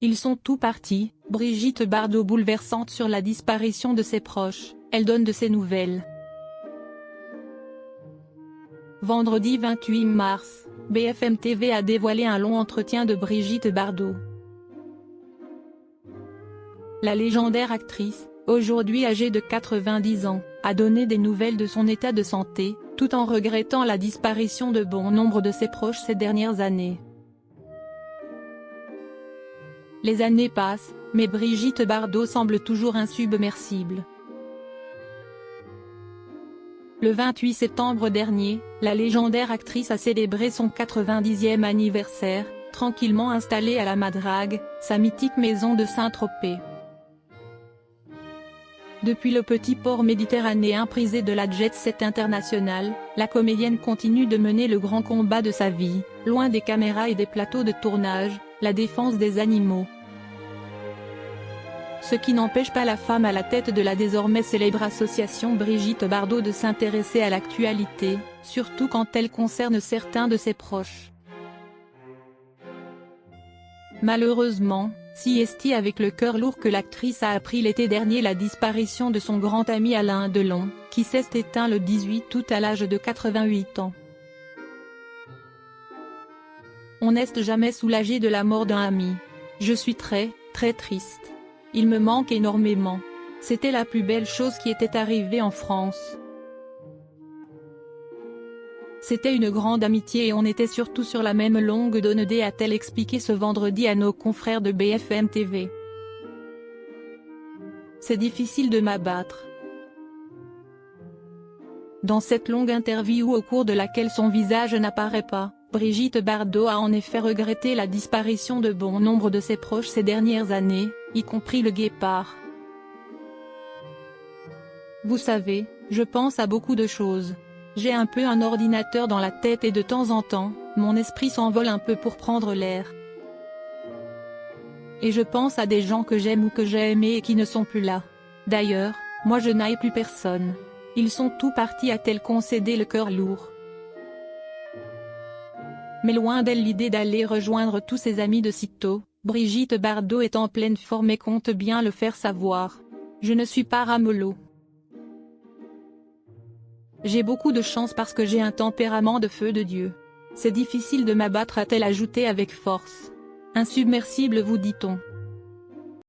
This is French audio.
Ils sont tous partis. Brigitte Bardot bouleversante sur la disparition de ses proches, elle donne de ses nouvelles. Vendredi 28 mars, BFM TV a dévoilé un long entretien de Brigitte Bardot. La légendaire actrice, aujourd'hui âgée de 90 ans, a donné des nouvelles de son état de santé, tout en regrettant la disparition de bon nombre de ses proches ces dernières années. Les années passent, mais Brigitte Bardot semble toujours insubmersible. Le 28 septembre dernier, la légendaire actrice a célébré son 90e anniversaire, tranquillement installée à la Madrague, sa mythique maison de Saint-Tropez. Depuis le petit port méditerranéen prisé de la jet-set internationale, la comédienne continue de mener le grand combat de sa vie, loin des caméras et des plateaux de tournage, la défense des animaux. Ce qui n'empêche pas la femme à la tête de la désormais célèbre association Brigitte Bardot de s'intéresser à l'actualité, surtout quand elle concerne certains de ses proches. Malheureusement, si est avec le cœur lourd que l'actrice a appris l'été dernier la disparition de son grand ami Alain Delon, qui s'est éteint le 18 août à l'âge de 88 ans. On n'est jamais soulagé de la mort d'un ami. Je suis très triste. Il me manque énormément. C'était la plus belle chose qui était arrivée en France. C'était une grande amitié et on était surtout sur la même longue d'onde, a-t-elle expliqué ce vendredi à nos confrères de BFM TV. C'est difficile de m'abattre. Dans cette longue interview au cours de laquelle son visage n'apparaît pas, Brigitte Bardot a en effet regretté la disparition de bon nombre de ses proches ces dernières années, y compris le guépard. Vous savez, je pense à beaucoup de choses. J'ai un peu un ordinateur dans la tête et de temps en temps, mon esprit s'envole un peu pour prendre l'air. Et je pense à des gens que j'aime ou que j'ai aimés et qui ne sont plus là. D'ailleurs, moi je n'aille plus personne. Ils sont tous partis, a-t-elle concédé le cœur lourd. Mais loin d'elle l'idée d'aller rejoindre tous ses amis de sitôt, Brigitte Bardot est en pleine forme et compte bien le faire savoir. Je ne suis pas ramollo. J'ai beaucoup de chance parce que j'ai un tempérament de feu de Dieu. C'est difficile de m'abattre, a-t-elle ajouté avec force. Insubmersible, vous dit-on.